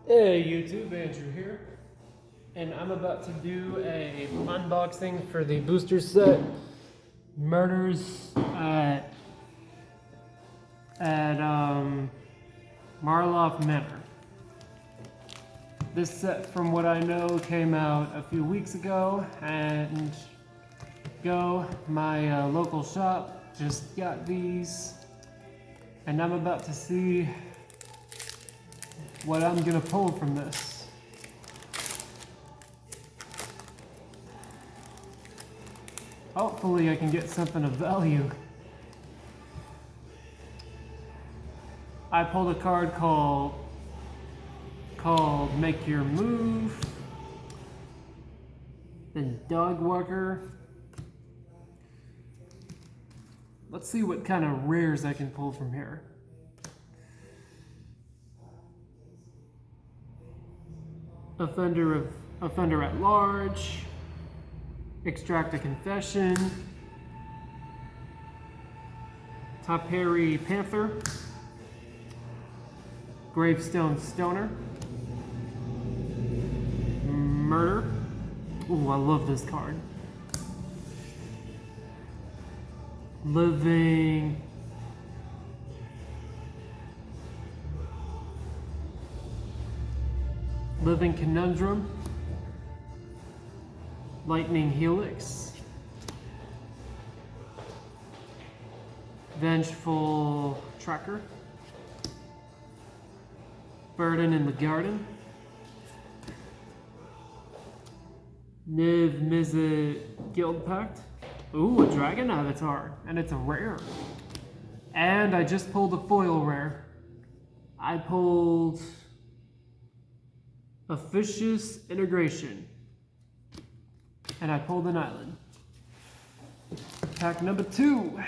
Hey YouTube, Andrew here, and I'm about to do a unboxing for the booster set Murders at Karlov Manor. This set, from what I know, came out a few weeks ago, and my local shop just got these, and I'm about to see what I'm gonna pull from this. Hopefully I can get something of value. I pulled a card called Make Your Move, then Dog Walker. Let's see what kind of rares I can pull from here. Offender at Large, Extract a Confession, Taperi Panther, Gravestone Stoner, Murder. Ooh, I love this card. Living Conundrum, Lightning Helix, Vengeful Tracker, Burden in the Garden, Niv Mizzet Guild Pact. Ooh, a Dragon Avatar, and it's a rare. And I just pulled a foil rare. I pulled Officious Integration, and I pulled an island. Pack number 2.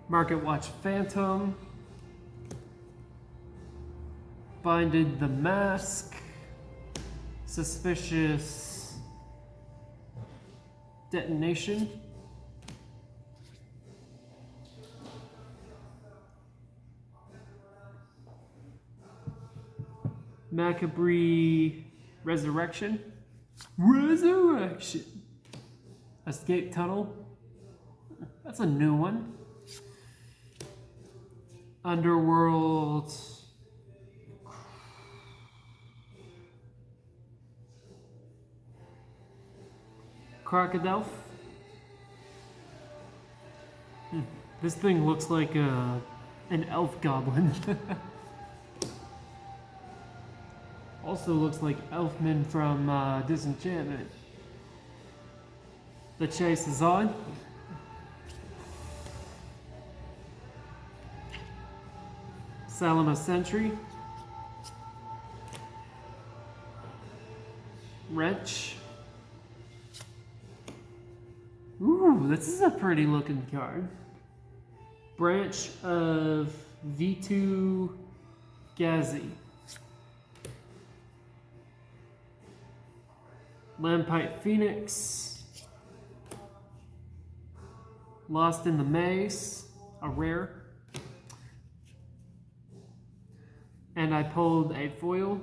Market Watch Phantom, Binded the Mask, Suspicious Detonation, Macabre Resurrection, Escape Tunnel, that's a new one, Underworld, Crocodile. This thing looks like an elf goblin. Also looks like Elfman from Disenchantment. The chase is on. Salama Sentry. Wrench. Ooh, this is a pretty looking card. Branch of V2 Gazi. Lampite Phoenix. Lost in the Maze, a rare. And I pulled a foil,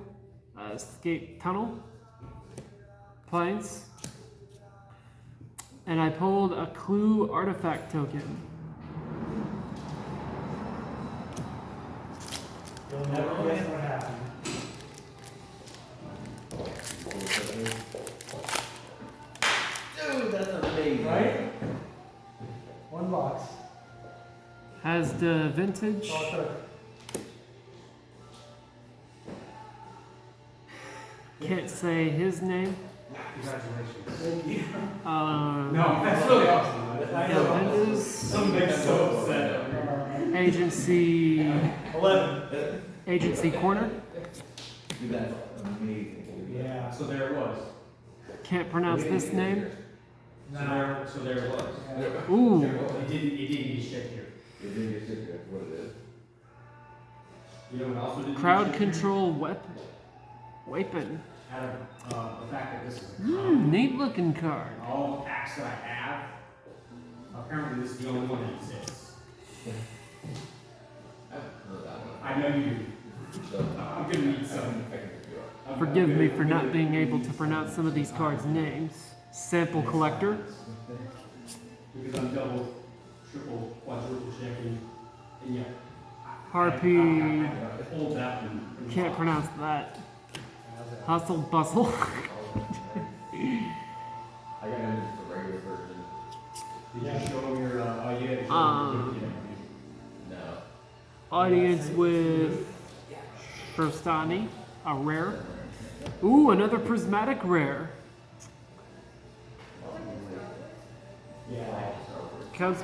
Escape Tunnel, Plains. And I pulled a Clue Artifact token. You'll never guess what happened. Dude, that's amazing. Right? One box. Has the vintage. Can't say his name. Congratulations. Thank you. No, That's really awesome. Some big so upset. Agency Corner. Dude, that's amazing. Yeah. So there it was. Can't pronounce this name. So there it was. Ooh. It didn't get shit here. It didn't get sick, that's what it is. You know what else we didn't Crowd get shit here? control weapon. out of the fact that this is a Neat looking card. all the packs that I have, apparently this is the only one that exists. I haven't heard that one. I know you do. So, I'm gonna need some. I can figure out. Forgive me for not being able to pronounce some of these cards' names. Sample collector. Because I'm double, triple, quadruple checking. And yeah. Harpy. I hold that one. Can't pronounce that. Hustle bustle. I got him just a regular version. Did you show him your, oh yeah. No. Audience with Frostani, a rare. Ooh, another prismatic rare. Yeah. Comes,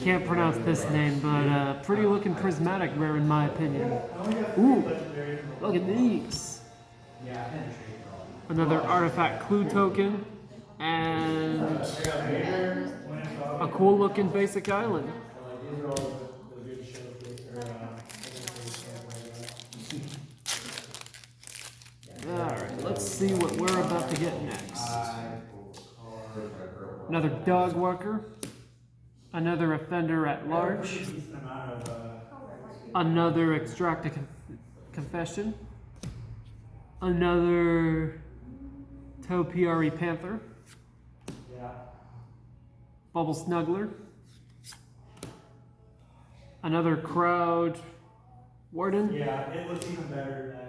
can't pronounce this name, but pretty looking prismatic rare in my opinion. Ooh, look at these. Yeah, I penetrate. Another artifact clue token, and a cool looking basic island. Alright, let's see what we're about to get next. Another dog worker. Another offender at large. Another extract a confession. Another Topiary Panther. Yeah. Bubble Snuggler. Another Crowd Warden. Yeah, it looks even better than that.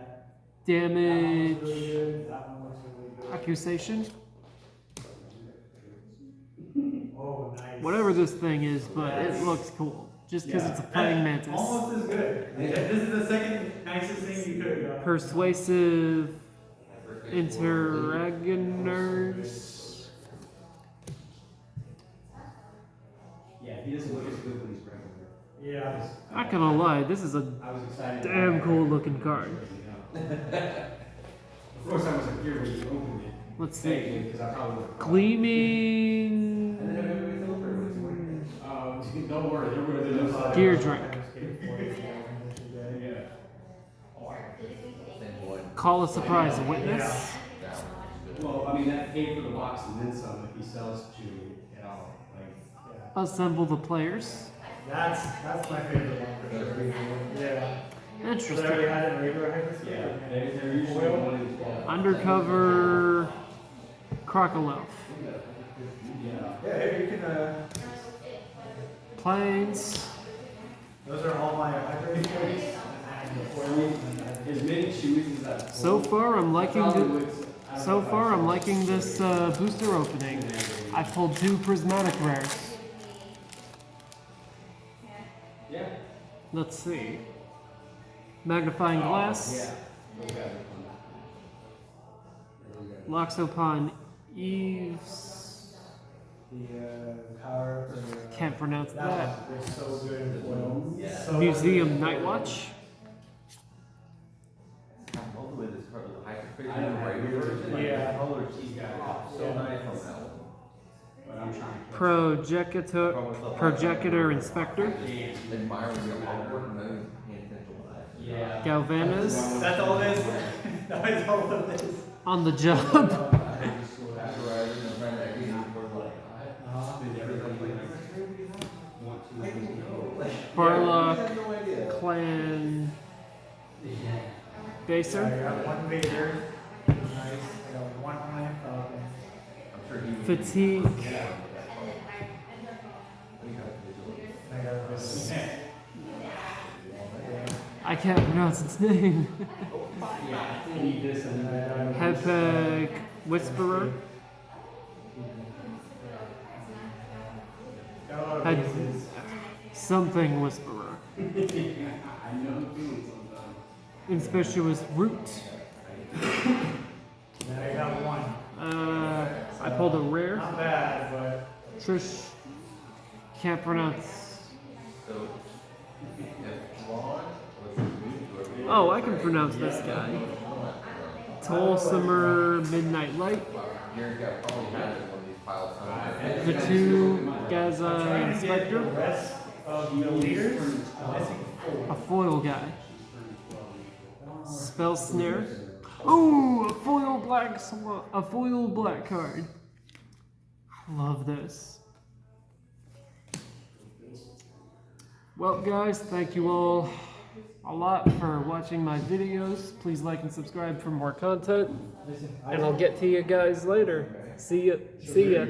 Damage. That one looks really good. That one looks really good. Accusation. Oh, nice. Whatever this thing is, but it looks cool. Just because it's a praying mantis. Almost as good. This is the second nicest thing you could have got. Persuasive Interregners. Yeah, he doesn't look as good when he's regular. Yeah. Not gonna lie, this is a I was excited. damn cool looking card. Of course, I wasn't here when you opened it. Let's see. Because I probably would have. Gleaming Don't worry, there would have been Gear Drink. Yeah. Then what? Call a surprise witness. That one is good. Well, I mean, that paid for the box and then some if he sells to, you know, like. Assemble the players. That's my favorite one for sure. Yeah. So they already Interesting. had it in regular hyperspace? Yeah, they're usually 1 in 12. Undercover Crocodile. Yeah, here you can, Planes. those are all my hyperspace. As many chewies as that. So far, I'm liking this booster opening. I pulled 2 prismatic rares. Yeah. Let's see. Magnifying glass. Yeah. Those guys are fun. Loxopon Eves. The power for the, Can't pronounce that. that one was so good in foil. Yeah. So Museum good. Night Watch. All the way this card was hyperspace. I don't have regular yours. version. Like, Yeah. the colors He's got it. so nice on that one. But I'm trying to. Projector Inspector. Admiring the artwork and then paying attention to that. Yeah. Galvanus. That's all it is? That is all it is. On the job. After I was in the friend that gave me for like, Barlock I have no idea. Clan I Baser. got one Vader. Nice. I got one Iron Falcon. I'm sure he was. Fatigue. I got a Vader. I can't pronounce its name. You need this and then. Hepeg Whisperer. Got a lot of Had- bases. Something Whisperer. I know the feeling sometimes. Inspicious Root. Then I got one. I pulled a rare. Not bad, but Trish. Can't pronounce. So, if Ron was moved to a Oh, I can pronounce this guy. Tulsimer Midnight Light. Gary got probably had it one of these piles somewhere. The 2 Gaza trying to get the Inspector. rest of the leaders. I'm missing A 4. foil guy. Spell Snare. Ooh, a foil black card. I love this. Well, guys, thank you all a lot for watching my videos. Please like and subscribe for more content. And I'll get to you guys later. See ya.